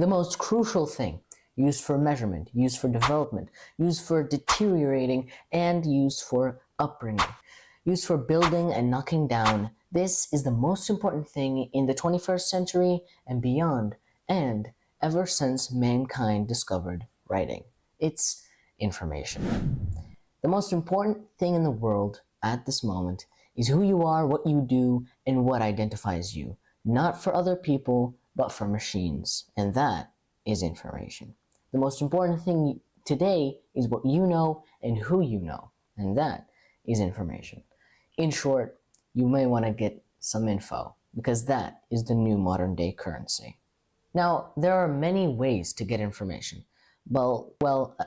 The most crucial thing, used for measurement, used for development, used for deteriorating, and used for upbringing, used for building and knocking down. This is the most important thing in the 21st century and beyond, and ever since mankind discovered writing. It's information. The most important thing in the world at this moment is who you are, what you do, and what identifies you. Not for other people, but for machines. And that is information. The most important thing today is what you know and who you know. And that is information. In short, you may want to get some info, because that is the new modern day currency. Now, there are many ways to get information. Well,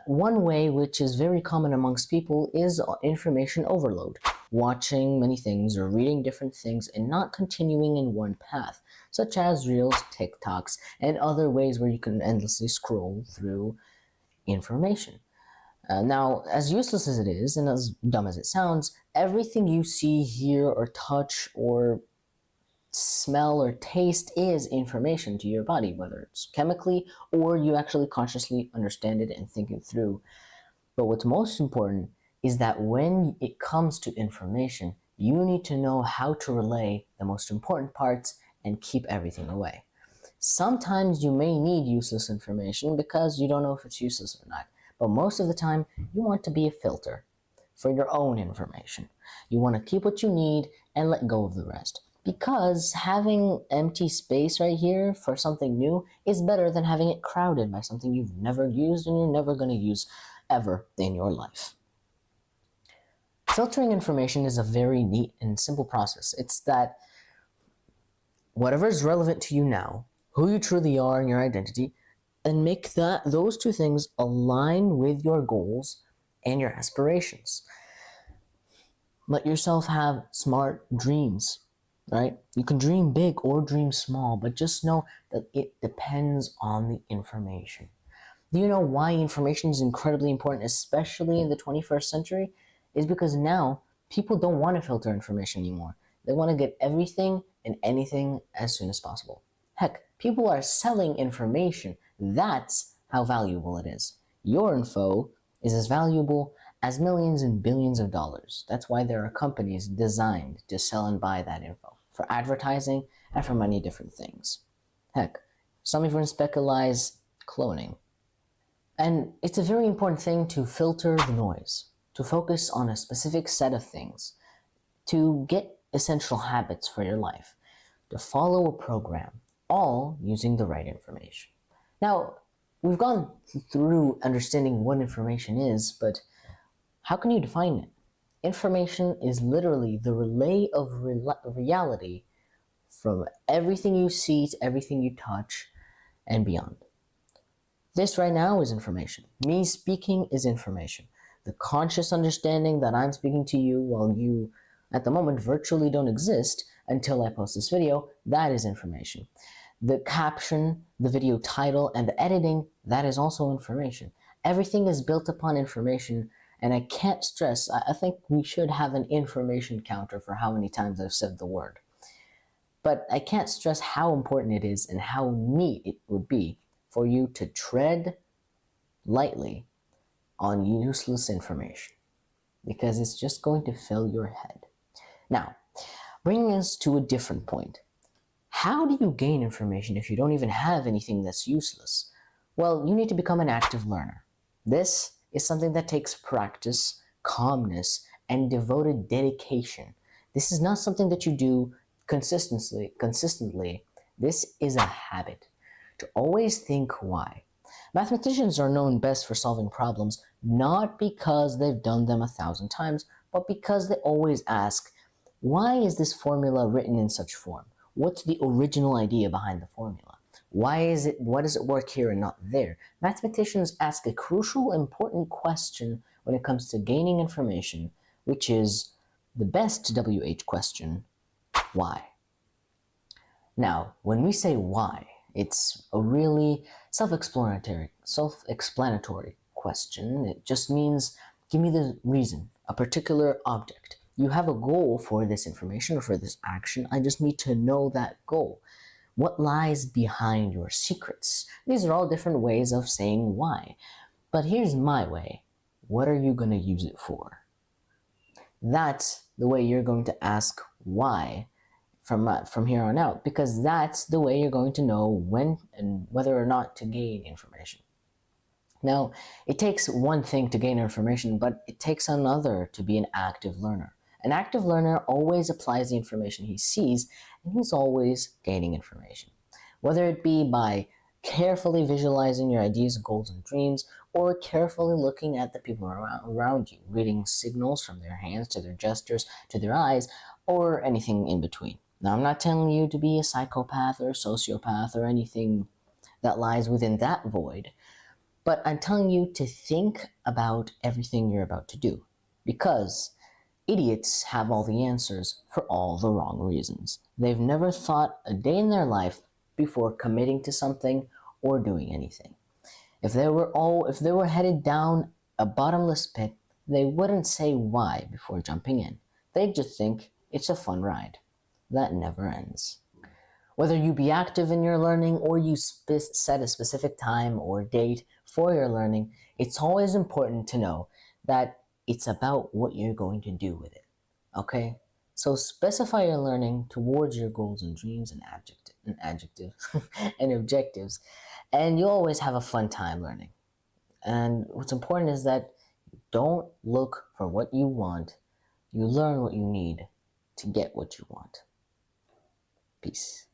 one way which is very common amongst people is information overload. Watching many things or reading different things and not continuing in one path, such as Reels, TikToks, and other ways where you can endlessly scroll through information. Now, as useless as it is, and as dumb as it sounds, everything you see, hear, or touch, or smell, or taste is information to your body, whether it's chemically or you actually consciously understand it and think it through. But what's most important is that when it comes to information, you need to know how to relay the most important parts and keep everything away. Sometimes you may need useless information because you don't know if it's useless or not. But most of the time, you want to be a filter for your own information. You want to keep what you need and let go of the rest. Because having empty space right here for something new is better than having it crowded by something you've never used and you're never going to use ever in your life. Filtering information is a very neat and simple process. It's that whatever is relevant to you now, who you truly are and your identity, and make those two things align with your goals and your aspirations. Let yourself have smart dreams, right? You can dream big or dream small, but just know that it depends on the information. Do you know why information is incredibly important, especially in the 21st century? Is because now people don't want to filter information anymore. They want to get everything and anything as soon as possible. Heck, people are selling information. That's how valuable it is. Your info is as valuable as millions and billions of dollars. That's why there are companies designed to sell and buy that info for advertising and for many different things. Heck, some even speculate cloning. And it's a very important thing to filter the noise, to focus on a specific set of things, to get essential habits for your life, to follow a program, all using the right information. Now, we've gone through understanding what information is, but how can you define it? Information is literally the relay of reality from everything you see to everything you touch and beyond. This right now is information. Me speaking is information. The conscious understanding that I'm speaking to you while you, at the moment, virtually don't exist until I post this video, that is information. The caption, the video title, and the editing, that is also information. Everything is built upon information, and I can't stress, I think we should have an information counter for how many times I've said the word. But I can't stress how important it is and how neat it would be for you to tread lightly on useless information, because it's just going to fill your head. Now, bringing us to a different point. How do you gain information if you don't even have anything that's useless? Well, you need to become an active learner. This is something that takes practice, calmness, and devoted dedication. This is not something that you do consistently. This is a habit. To always think why. Mathematicians are known best for solving problems, not because they've done them 1,000 times, but because they always ask, why is this formula written in such form? What's the original idea behind the formula? Why does it work here and not there? Mathematicians ask a crucial, important question when it comes to gaining information, which is the best WH question, why? Now, when we say why, it's a really self-explanatory question. It just means, give me the reason, a particular object. You have a goal for this information or for this action. I just need to know that goal. What lies behind your secrets? These are all different ways of saying why. But here's my way. What are you going to use it for? That's the way you're going to ask why from here on out, because that's the way you're going to know when and whether or not to gain information. Now, it takes one thing to gain information, but it takes another to be an active learner. An active learner always applies the information he sees, and he's always gaining information. Whether it be by carefully visualizing your ideas, goals, and dreams, or carefully looking at the people around you, reading signals from their hands to their gestures to their eyes, or anything in between. Now, I'm not telling you to be a psychopath or a sociopath or anything that lies within that void, but I'm telling you to think about everything you're about to do, because idiots have all the answers for all the wrong reasons. They've never thought a day in their life before committing to something or doing anything. If they were headed down a bottomless pit, they wouldn't say why before jumping in. They'd just think it's a fun ride. That never ends. Whether you be active in your learning or you set a specific time or date for your learning, it's always important to know that it's about what you're going to do with it. Okay? So specify your learning towards your goals and dreams and adjectives and objectives, and you'll always have a fun time learning. And what's important is that you don't look for what you want, you learn what you need to get what you want. Peace.